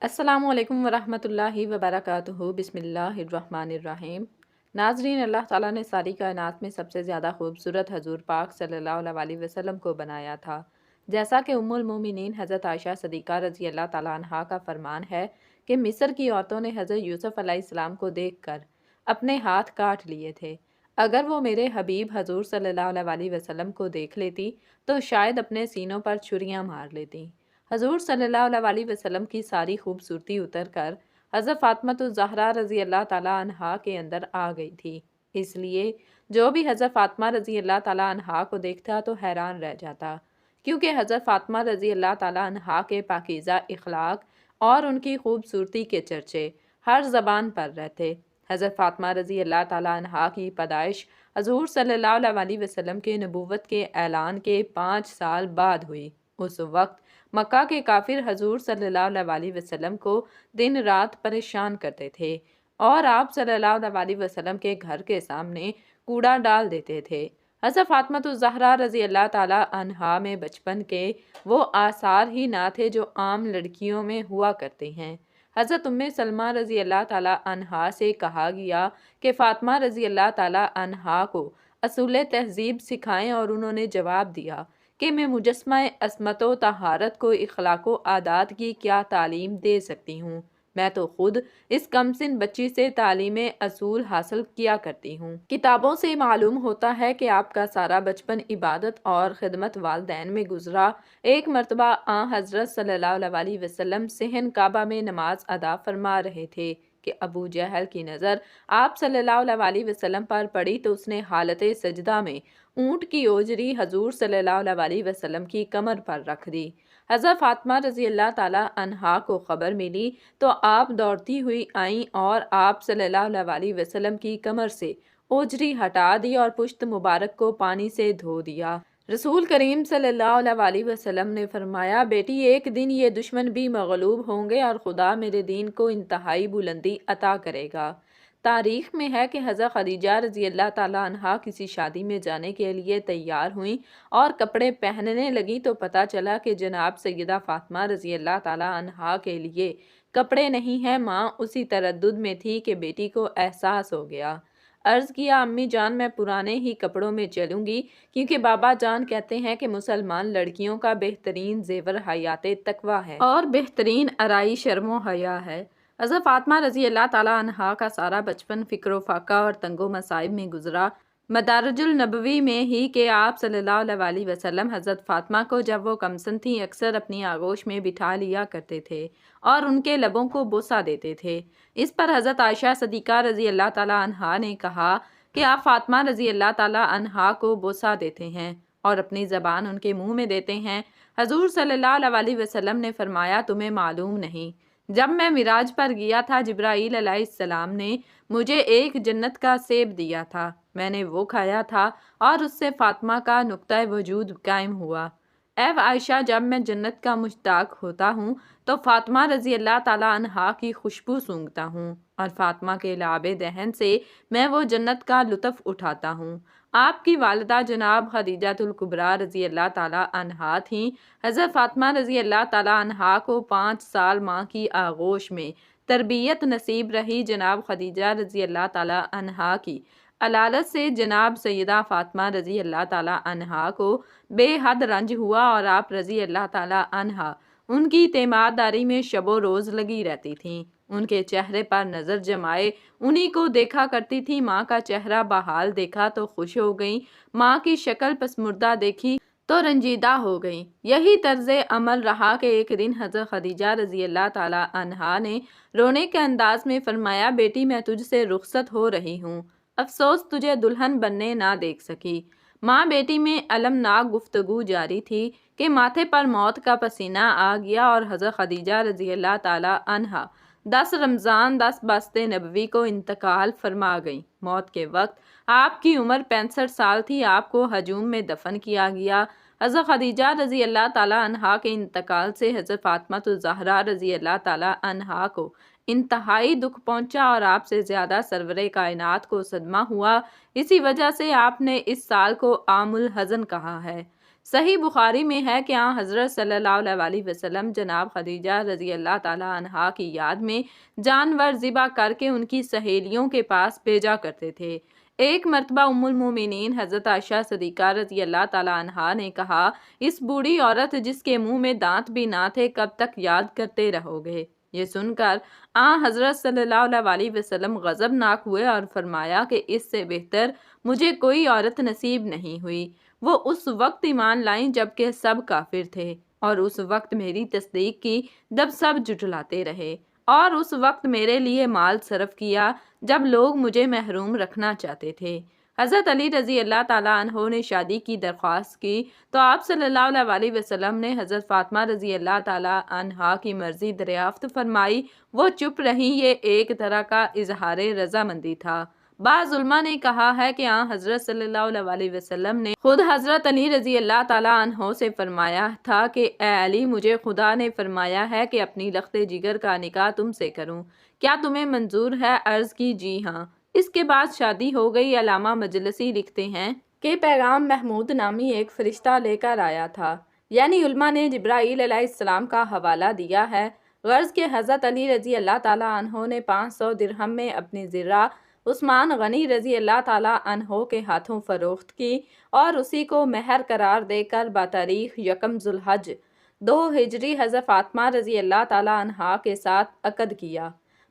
السلام علیکم ورحمۃ اللہ وبرکاتہ۔ بسم اللہ الرحمن الرحیم۔ ناظرین، اللہ تعالیٰ نے ساری کائنات میں سب سے زیادہ خوبصورت حضور پاک صلی اللہ علیہ وسلم کو بنایا تھا۔ جیسا کہ ام المومنین حضرت عائشہ صدیقہ رضی اللہ تعالیٰ عنہا کا فرمان ہے کہ مصر کی عورتوں نے حضرت یوسف علیہ السلام کو دیکھ کر اپنے ہاتھ کاٹ لیے تھے۔ اگر وہ میرے حبیب حضور صلی اللہ علیہ وسلم کو دیکھ لیتی تو شاید اپنے سینوں پر چھریاں مار لیتی۔ حضور صلی اللہ علیہ وسلم کی ساری خوبصورتی اتر کر حضرت فاطمۃ الزہرا رضی اللہ تعالیٰ عنہا کے اندر آ گئی تھی۔ اس لیے جو بھی حضرت فاطمہ رضی اللہ تعالیٰ عنہا کو دیکھتا تو حیران رہ جاتا، کیونکہ حضرت فاطمہ رضی اللہ تعالیٰ عنہا کے پاکیزہ اخلاق اور ان کی خوبصورتی کے چرچے ہر زبان پر رہتے۔ حضرت فاطمہ رضی اللہ تعالیٰ عنہا کی پیدائش حضور صلی اللہ علیہ وسلم کے نبوت کے اعلان کے 5 سال بعد ہوئی۔ اس وقت مکہ کے کافر حضور صلی اللہ علیہ وسلم کو دن رات پریشان کرتے تھے اور آپ صلی اللہ علیہ وسلم کے گھر کے سامنے کوڑا ڈال دیتے تھے۔ حضرت فاطمہ الزہرا رضی اللہ تعالیٰ عنہا میں بچپن کے وہ آثار ہی نہ تھے جو عام لڑکیوں میں ہوا کرتے ہیں۔ حضرت ام سلمہ رضی اللہ تعالیٰ عنہا سے کہا گیا کہ فاطمہ رضی اللہ تعالیٰ عنہا کو اصول تہذیب سکھائیں، اور انہوں نے جواب دیا کہ میں مجسمہ عصمت و طہارت کو اخلاق و عادات کی کیا تعلیم دے سکتی ہوں، میں تو خود اس کمسن بچی سے تعلیم اصول حاصل کیا کرتی ہوں۔ کتابوں سے معلوم ہوتا ہے کہ آپ کا سارا بچپن عبادت اور خدمت والدین میں گزرا۔ ایک مرتبہ حضرت صلی اللہ علیہ وسلم صحن کعبہ میں نماز ادا فرما رہے تھے کہ ابو جہل کی نظر آپ صلی اللہ علیہ وسلم پر پڑی تو اس نے حالت سجدہ میں اونٹ کی اوجری حضور صلی اللہ علیہ وسلم کی کمر پر رکھ دی۔ حضرت فاطمہ رضی اللہ تعالیٰ عنہا کو خبر ملی تو آپ دوڑتی ہوئی آئیں اور آپ صلی اللہ علیہ وسلم کی کمر سے اوجری ہٹا دی اور پشت مبارک کو پانی سے دھو دیا۔ رسول کریم صلی اللہ علیہ وسلم نے فرمایا، بیٹی، ایک دن یہ دشمن بھی مغلوب ہوں گے اور خدا میرے دین کو انتہائی بلندی عطا کرے گا۔ تاریخ میں ہے کہ حضرت خدیجہ رضی اللہ تعالیٰ عنہا کسی شادی میں جانے کے لیے تیار ہوئیں اور کپڑے پہننے لگیں تو پتہ چلا کہ جناب سیدہ فاطمہ رضی اللہ تعالیٰ عنہا کے لیے کپڑے نہیں ہیں۔ ماں اسی تردد میں تھی کہ بیٹی کو احساس ہو گیا۔ عرض کیا، امی جان، میں پرانے ہی کپڑوں میں چلوں گی، کیونکہ بابا جان کہتے ہیں کہ مسلمان لڑکیوں کا بہترین زیور حیات تقویٰ ہے اور بہترین آرائی شرم و حیا ہے۔ حضرت فاطمہ رضی اللہ تعالیٰ عنہا کا سارا بچپن فکر و فاقہ اور تنگ و مصائب میں گزرا۔ مدارج النبوی میں ہی کہ آپ صلی اللہ علیہ وسلم حضرت فاطمہ کو جب وہ کمسن تھیں اکثر اپنی آغوش میں بٹھا لیا کرتے تھے اور ان کے لبوں کو بوسہ دیتے تھے۔ اس پر حضرت عائشہ صدیقہ رضی اللہ تعالیٰ عنہا نے کہا کہ آپ فاطمہ رضی اللہ تعالیٰ عنہا کو بوسہ دیتے ہیں اور اپنی زبان ان کے منہ میں دیتے ہیں۔ حضور صلی اللہ علیہ وسلم نے فرمایا، تمہیں معلوم نہیں، جب میں معراج پر گیا تھا علیہ السلام نے مجھے ایک جنت کا سیب دیا تھا، میں نے وہ کھایا تھا اور اس سے فاطمہ کا نقطہ وجود قائم ہوا۔ اے عائشہ، جب میں جنت کا مشتاق ہوتا ہوں تو فاطمہ رضی اللہ تعالیٰ عنہا کی خوشبو سونگھتا ہوں اور فاطمہ کے لعاب دہن سے میں وہ جنت کا لطف اٹھاتا ہوں۔ آپ کی والدہ جناب خدیجہ الکبریٰ رضی اللہ تعالیٰ عنہا تھیں۔ حضرت فاطمہ رضی اللہ تعالیٰ عنہا کو 5 سال ماں کی آغوش میں تربیت نصیب رہی۔ جناب خدیجہ رضی اللہ تعالیٰ عنہا کی علالت سے جناب سیدہ فاطمہ رضی اللہ تعالیٰ عنہا کو بے حد رنج ہوا اور آپ رضی اللہ تعالیٰ عنہا ان کی تیمارداری میں شب و روز لگی رہتی تھیں۔ ان کے چہرے پر نظر جمائے انہی کو دیکھا کرتی تھی۔ ماں کا چہرہ بحال دیکھا تو خوش ہو گئیں، ماں کی شکل پسمردہ دیکھی تو رنجیدہ ہو گئیں۔ یہی طرز عمل رہا کہ ایک دن حضرت خدیجہ رضی اللہ تعالیٰ عنہا نے رونے کے انداز میں فرمایا، بیٹی، میں تجھ سے رخصت ہو رہی ہوں، افسوس تجھے دلہن بننے نہ دیکھ سکی۔ ماں بیٹی میں المناک گفتگو جاری تھی کہ ماتھے پر موت کا پسینہ آ گیا اور حضرت خدیجہ رضی اللہ تعالیٰ عنہا 10 رمضان 10 باسط نبوی کو انتقال فرما گئیں۔ موت کے وقت آپ کی عمر 65 سال تھی۔ آپ کو ہجوم میں دفن کیا گیا۔ حضرت خدیجہ رضی اللہ تعالیٰ عنہا کے انتقال سے حضرت فاطمہ الزہرا رضی اللہ تعالیٰ عنہا کو انتہائی دکھ پہنچا اور آپ سے زیادہ سرور کائنات کو صدمہ ہوا۔ اسی وجہ سے آپ نے اس سال کو عام الحزن کہا ہے۔ صحیح بخاری میں ہے کہ حضرت صلی اللہ علیہ وسلم جناب خدیجہ رضی اللہ تعالیٰ عنہا کی یاد میں جانور ذبح کر کے ان کی سہیلیوں کے پاس بھیجا کرتے تھے۔ ایک مرتبہ ام المومنین حضرت عائشہ صدیقہ رضی اللہ تعالیٰ عنہا نے کہا، اس بوڑھی عورت جس کے منہ میں دانت بھی نہ تھے کب تک یاد کرتے رہو گے؟ یہ سن کر حضرت صلی اللہ علیہ وسلم غضبناک ہوئے اور فرمایا کہ اس سے بہتر مجھے کوئی عورت نصیب نہیں ہوئی۔ وہ اس وقت ایمان لائیں جبکہ سب کافر تھے، اور اس وقت میری تصدیق کی جب سب جھٹلاتے رہے، اور اس وقت میرے لیے مال صرف کیا جب لوگ مجھے محروم رکھنا چاہتے تھے۔ حضرت علی رضی اللہ تعالیٰ عنہ نے شادی کی درخواست کی تو آپ صلی اللہ علیہ وسلم نے حضرت فاطمہ رضی اللہ تعالیٰ عنہا کی مرضی دریافت فرمائی۔ وہ چپ رہیں، یہ ایک طرح کا اظہار رضامندی تھا۔ بعض علماء نے کہا ہے کہ حضرت صلی اللہ علیہ وسلم نے خود حضرت علی رضی اللہ تعالیٰ عنہ سے فرمایا تھا کہ اے علی، مجھے خدا نے فرمایا ہے کہ اپنی لخت جگر کا نکاح تم سے کروں، کیا تمہیں منظور ہے؟ عرض کی جی ہاں۔ اس کے بعد شادی ہو گئی۔ علامہ مجلسی لکھتے ہیں کہ پیغام محمود نامی ایک فرشتہ لے کر آیا تھا، یعنی علماء نے جبرائیل علیہ السلام کا حوالہ دیا ہے، غرض کہ حضرت علی رضی اللہ تعالیٰ عنہ نے 500 درہم میں اپنی زرہ عثمان غنی رضی اللہ تعالیٰ عنہ کے ہاتھوں فروخت کی اور اسی کو مہر قرار دے کر بتاریخ 1 ذوالحج 2 ہجری حضرت فاطمہ رضی اللہ تعالیٰ عنہا کے ساتھ عقد کیا۔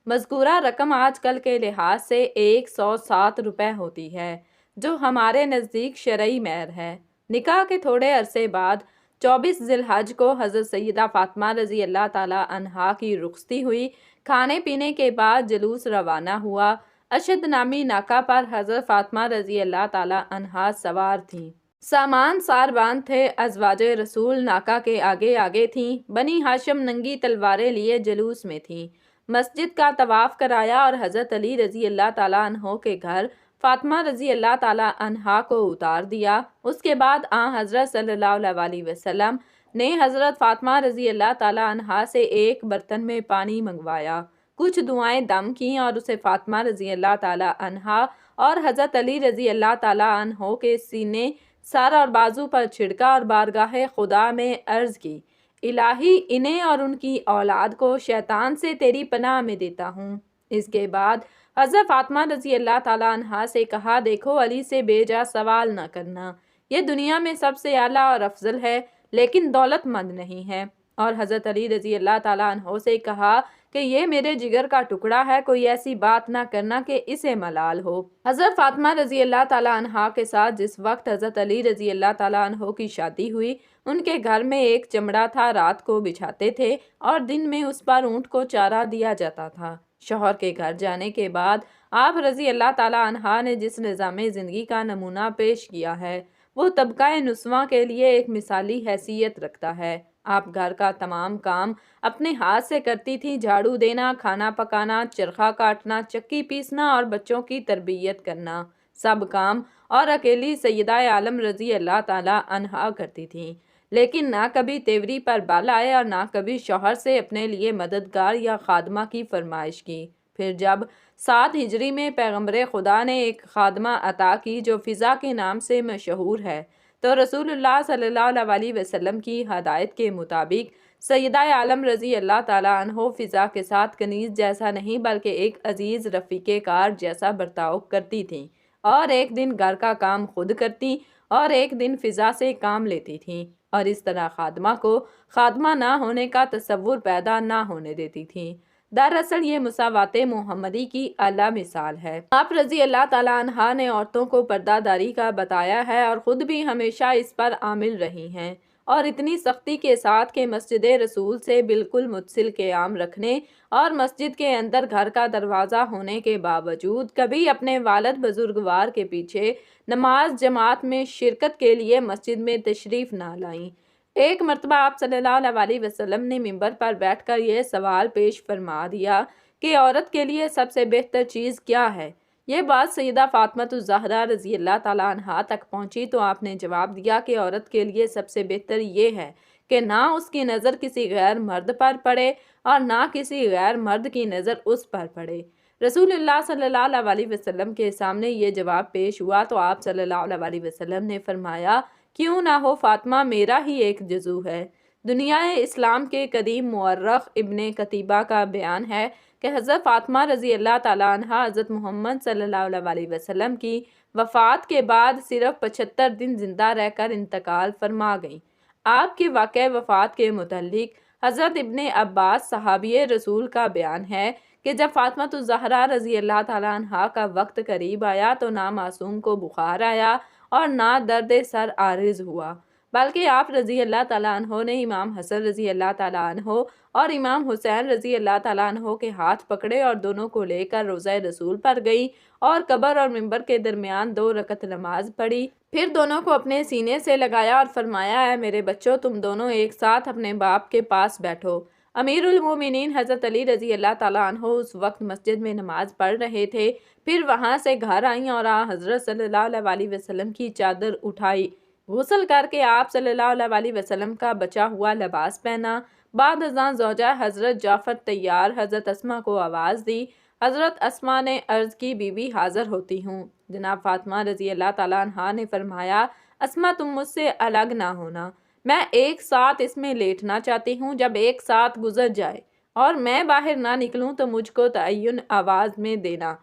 مذکورہ رقم آج کل کے لحاظ سے 107 روپے ہوتی ہے، جو ہمارے نزدیک شرعی مہر ہے۔ نکاح کے تھوڑے عرصے بعد 24 ذی الحج کو حضرت سیدہ فاطمہ رضی اللہ تعالیٰ عنہا کی رخصتی ہوئی۔ کھانے پینے کے بعد جلوس روانہ ہوا۔ اشد نامی ناکہ پر حضرت فاطمہ رضی اللہ تعالیٰ عنہا سوار تھیں۔ سامان ساربان تھے۔ ازواج رسول ناکہ کے آگے آگے تھیں۔ بنی ہاشم ننگی تلواریں لیے جلوس میں تھیں۔ مسجد کا طواف کرایا اور حضرت علی رضی اللہ تعالیٰ عنہ کے گھر فاطمہ رضی اللہ تعالیٰ عنہا کو اتار دیا۔ اس کے بعد حضرت صلی اللہ علیہ وسلم نے حضرت فاطمہ رضی اللہ تعالیٰ عنہا سے ایک برتن میں پانی منگوایا، کچھ دعائیں دم کیں اور اسے فاطمہ رضی اللہ تعالیٰ عنہا اور حضرت علی رضی اللہ تعالیٰ عنہ کے سینے، سر اور بازو پر چھڑکا اور بارگاہ خدا میں عرض کی، الہی انہیں اور ان کی اولاد کو شیطان سے تیری پناہ میں دیتا ہوں۔ اس کے بعد حضرت فاطمہ رضی اللہ تعالیٰ عنہا سے کہا، دیکھو علی سے بے جا سوال نہ کرنا، یہ دنیا میں سب سے اعلیٰ اور افضل ہے لیکن دولت مند نہیں ہے۔ اور حضرت علی رضی اللہ تعالیٰ عنہ سے کہا کہ یہ میرے جگر کا ٹکڑا ہے، کوئی ایسی بات نہ کرنا کہ اسے ملال ہو۔ حضرت فاطمہ رضی اللہ تعالیٰ عنہا کے ساتھ جس وقت حضرت علی رضی اللہ تعالیٰ عنہ کی شادی ہوئی، ان کے گھر میں ایک چمڑا تھا، رات کو بچھاتے تھے اور دن میں اس پر اونٹ کو چارہ دیا جاتا تھا۔ شوہر کے گھر جانے کے بعد آپ رضی اللہ تعالیٰ عنہا نے جس نظام زندگی کا نمونہ پیش کیا ہے، وہ طبقہ نسواں کے لیے ایک مثالی حیثیت رکھتا ہے۔ آپ گھر کا تمام کام اپنے ہاتھ سے کرتی تھی، جھاڑو دینا، کھانا پکانا، چرخہ کاٹنا، چکی پیسنا اور بچوں کی تربیت کرنا، سب کام اور اکیلی سیدہ عالم رضی اللہ تعالیٰ عنہا کرتی تھیں، لیکن نہ کبھی تیوری پر بال آئے اور نہ کبھی شوہر سے اپنے لیے مددگار یا خادمہ کی فرمائش کی۔ پھر جب 7 ہجری میں پیغمبر خدا نے ایک خادمہ عطا کی جو فضا کے نام سے مشہور ہے، تو رسول اللہ صلی اللہ علیہ وسلم کی ہدایت کے مطابق سیدہ عالم رضی اللہ تعالیٰ عنہ فضا کے ساتھ کنیز جیسا نہیں بلکہ ایک عزیز رفیق کار جیسا برتاؤ کرتی تھیں، اور ایک دن گھر کا کام خود کرتی اور ایک دن فضا سے کام لیتی تھیں، اور اس طرح خادمہ کو خادمہ نہ ہونے کا تصور پیدا نہ ہونے دیتی تھیں۔ دراصل یہ مساوات محمدی کی اعلیٰ مثال ہے۔ آپ رضی اللہ تعالیٰ عنہا نے عورتوں کو پردہ داری کا بتایا ہے اور خود بھی ہمیشہ اس پر عامل رہی ہیں، اور اتنی سختی کے ساتھ کہ مسجد رسول سے بالکل متصل قیام رکھنے اور مسجد کے اندر گھر کا دروازہ ہونے کے باوجود کبھی اپنے والد بزرگوار کے پیچھے نماز جماعت میں شرکت کے لیے مسجد میں تشریف نہ لائیں۔ ایک مرتبہ آپ صلی اللہ علیہ وسلم نے منبر پر بیٹھ کر یہ سوال پیش فرما دیا کہ عورت کے لیے سب سے بہتر چیز کیا ہے؟ یہ بات سیدہ فاطمہ الزہرا رضی اللہ تعالیٰ عنہا تک پہنچی تو آپ نے جواب دیا کہ عورت کے لیے سب سے بہتر یہ ہے کہ نہ اس کی نظر کسی غیر مرد پر پڑے اور نہ کسی غیر مرد کی نظر اس پر پڑے۔ رسول اللہ صلی اللہ علیہ وسلم کے سامنے یہ جواب پیش ہوا تو آپ صلی اللہ علیہ وسلم نے فرمایا کیوں نہ ہو فاطمہ میرا ہی ایک جزو ہے۔ دنیا اسلام کے قدیم مورخ ابن قتیبہ کا بیان ہے کہ حضرت فاطمہ رضی اللہ تعالیٰ عنہا حضرت محمد صلی اللہ علیہ وسلم کی وفات کے بعد صرف 75 دن زندہ رہ کر انتقال فرما گئیں۔ آپ کے واقع وفات کے متعلق حضرت ابن عباس صحابی رسول کا بیان ہے کہ جب فاطمہ الزہرا رضی اللہ تعالیٰ عنہا کا وقت قریب آیا تو نہ معصوم کو بخار آیا اور نہ درد سر عارض ہوا، بلکہ آپ رضی اللہ تعالیٰ عنہ نے امام حسن رضی اللہ تعالیٰ عنہ اور امام حسین رضی اللہ تعالیٰ عنہ کے ہاتھ پکڑے اور دونوں کو لے کر روضہ رسول پر گئی اور قبر اور منبر کے درمیان 2 رکعت نماز پڑھی، پھر دونوں کو اپنے سینے سے لگایا اور فرمایا، اے میرے بچوں، تم دونوں ایک ساتھ اپنے باپ کے پاس بیٹھو۔ امیر المومنین حضرت علی رضی اللہ تعالیٰ عنہ اس وقت مسجد میں نماز پڑھ رہے تھے، پھر وہاں سے گھر آئیں اور حضرت صلی اللہ علیہ وسلم کی چادر اٹھائی، غسل کر کے آپ صلی اللہ علیہ وسلم کا بچا ہوا لباس پہنا، بعد ازاں زوجہ حضرت جعفر طیار حضرت اسماء کو آواز دی۔ حضرت اسماء نے عرض کی، بی بی حاضر ہوتی ہوں۔ جناب فاطمہ رضی اللہ تعالیٰ عنہا نے فرمایا، اسماء تم مجھ سے الگ نہ ہونا، میں ایک ساتھ اس میں لیٹنا چاہتی ہوں، جب ایک ساتھ گزر جائے اور میں باہر نہ نکلوں تو مجھ کو تعین آواز میں دینا،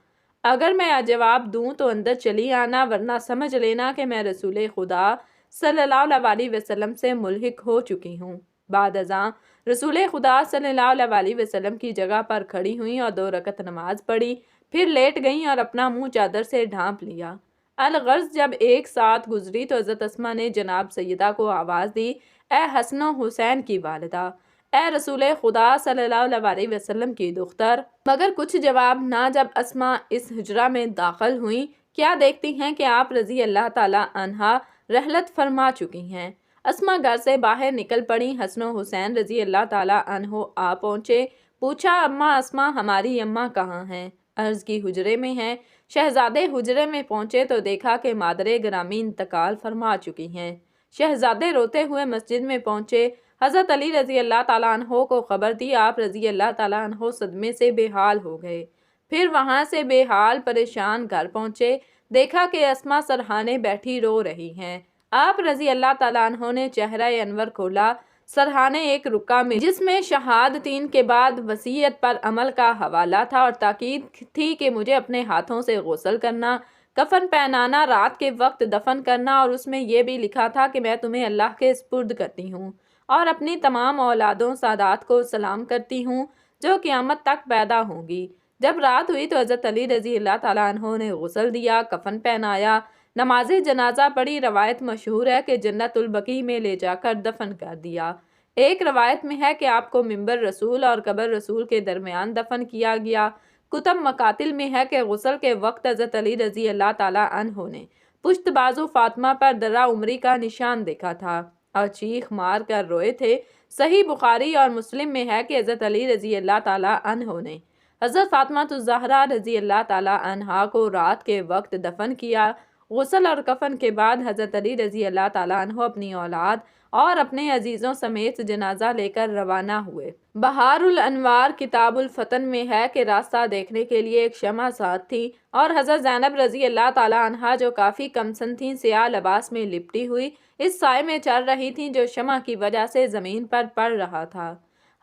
اگر میں جواب دوں تو اندر چلی آنا، ورنہ سمجھ لینا کہ میں رسول خدا صلی اللہ علیہ وسلم سے ملحق ہو چکی ہوں۔ بعد ازاں رسول خدا صلی اللہ علیہ وسلم کی جگہ پر کھڑی ہوئیں اور 2 رکعت نماز پڑھی، پھر لیٹ گئیں اور اپنا منہ چادر سے ڈھانپ لیا۔ الغرض جب ایک ساتھ گزری تو حضرت اسماء نے جناب سیدہ کو آواز دی، اے حسن و حسین کی والدہ، اے رسول خدا صلی اللہ علیہ وسلم کی دختر۔ مگر کچھ جواب نہ۔ جب اسماء اس حجرہ میں داخل ہوئیں، کیا دیکھتی ہیں کہ آپ رضی اللہ تعالیٰ عنہا رحلت فرما چکی ہیں۔ اسماء گھر سے باہر نکل پڑیں، حسن و حسین رضی اللہ تعالیٰ عنہ آ پہنچے، پوچھا، اماں اسماء ہماری اماں کہاں ہیں؟ عرض کی حجرے میں ہیں۔ شہزادے حجرے میں پہنچے تو دیکھا کہ مادر گرامی انتقال فرما چکی ہیں۔ شہزادے روتے ہوئے مسجد میں پہنچے، حضرت علی رضی اللہ تعالیٰ عنہ کو خبر دی، آپ رضی اللہ تعالیٰ عنہ صدمے سے بے حال ہو گئے، پھر وہاں سے بے حال پریشان گھر پہنچے، دیکھا کہ اسماء سرہانے بیٹھی رو رہی ہیں۔ آپ رضی اللہ تعالیٰ عنہ نے چہرہ انور کھولا، سرہانے ایک رکا میں جس میں شہادتین کے بعد وصیت پر عمل کا حوالہ تھا اور تاکید تھی کہ مجھے اپنے ہاتھوں سے غسل کرنا، کفن پہنانا، رات کے وقت دفن کرنا، اور اس میں یہ بھی لکھا تھا کہ میں تمہیں اللہ کے سپرد کرتی ہوں اور اپنی تمام اولادوں سادات کو سلام کرتی ہوں جو قیامت تک پیدا ہوں گی۔ جب رات ہوئی تو حضرت علی رضی اللہ تعالیٰ عنہ نے غسل دیا، کفن پہنایا، نماز جنازہ پڑھی۔ روایت مشہور ہے کہ جنت البقیع میں لے جا کر دفن کر دیا۔ ایک روایت میں ہے کہ آپ کو منبر رسول اور قبر رسول کے درمیان دفن کیا گیا۔ کتب مقاتل میں ہے کہ غسل کے وقت حضرت علی رضی اللہ تعالیٰ عنہ نے پشت بازو فاطمہ پر درہ عمری کا نشان دیکھا تھا اور چیخ مار کر روئے تھے۔ صحیح بخاری اور مسلم میں ہے کہ حضرت علی رضی اللہ تعالیٰ عنہ نے حضرت فاطمہ الزہرا رضی اللہ تعالیٰ عنہا کو رات کے وقت دفن کیا۔ غسل اور کفن کے بعد حضرت علی رضی اللہ تعالیٰ عنہ اپنی اولاد اور اپنے عزیزوں سمیت جنازہ لے کر روانہ ہوئے۔ بہار الانوار کتاب الفتن میں ہے کہ راستہ دیکھنے کے لیے ایک شمع ساتھ تھی اور حضرت زینب رضی اللہ تعالیٰ عنہا جو کافی کمسن تھیں، سیاہ لباس میں لپٹی ہوئی اس سائے میں چل رہی تھیں جو شمع کی وجہ سے زمین پر پڑ رہا تھا۔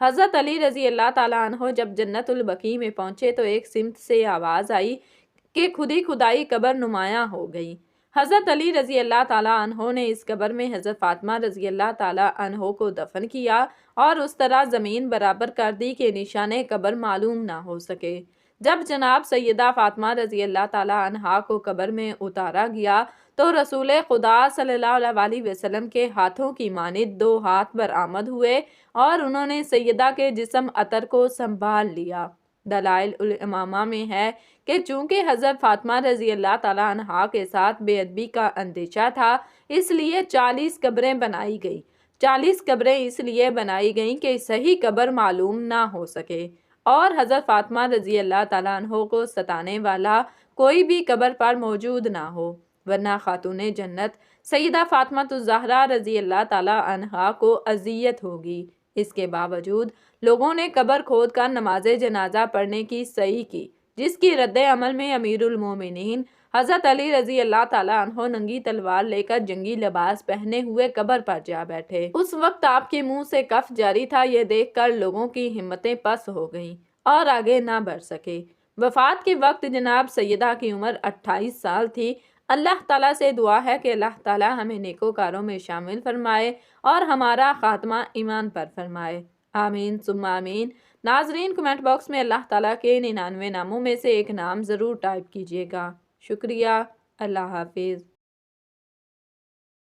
حضرت علی رضی اللہ تعالیٰ عنہ جب جنت البقیع میں پہنچے تو ایک سمت سے آواز آئی کہ خودی خدائی قبر نمایاں ہو گئی۔ حضرت علی رضی اللہ تعالیٰ عنہ نے اس قبر میں حضرت فاطمہ رضی اللہ تعالیٰ عنہ کو دفن کیا اور اس طرح زمین برابر کر دی کہ نشان قبر معلوم نہ ہو سکے۔ جب جناب سیدہ فاطمہ رضی اللہ تعالیٰ عنہا کو قبر میں اتارا گیا تو رسول خدا صلی اللہ علیہ وسلم کے ہاتھوں کی مانند 2 ہاتھ برآمد ہوئے اور انہوں نے سیدہ کے جسم عطر کو سنبھال لیا۔ دلائل الامامہ میں ہے کہ چونکہ حضرت فاطمہ رضی اللہ تعالیٰ عنہا کے ساتھ بے ادبی کا اندیشہ تھا، اس لیے 40 قبریں بنائی گئیں۔ 40 قبریں اس لیے بنائی گئیں کہ صحیح قبر معلوم نہ ہو سکے اور حضرت فاطمہ رضی اللہ تعالیٰ عنہ کو ستانے والا کوئی بھی قبر پر موجود نہ ہو، ورنہ خاتون جنت سیدہ فاطمہ الزہرا رضی اللہ تعالیٰ عنہا کو اذیت ہوگی۔ اس کے باوجود لوگوں نے قبر کھود کر نماز جنازہ پڑھنے کی صحیح کی، جس کی رد عمل میں امیر المومنین حضرت علی رضی اللہ تعالیٰ عنہ ننگی تلوار لے کر جنگی لباس پہنے ہوئے قبر پر جا بیٹھے۔ اس وقت آپ کے منہ سے کف جاری تھا، یہ دیکھ کر لوگوں کی ہمتیں پست ہو گئیں اور آگے نہ بڑھ سکے۔ وفات کے وقت جناب سیدہ کی عمر 28 سال تھی۔ اللہ تعالیٰ سے دعا ہے کہ اللہ تعالیٰ ہمیں نیکوکاروں میں شامل فرمائے اور ہمارا خاتمہ ایمان پر فرمائے، آمین ثم آمین۔ ناظرین، کمنٹ باکس میں اللہ تعالیٰ کے 99 ناموں میں سے ایک نام ضرور ٹائپ کیجیے گا۔ شکریہ، اللہ حافظ۔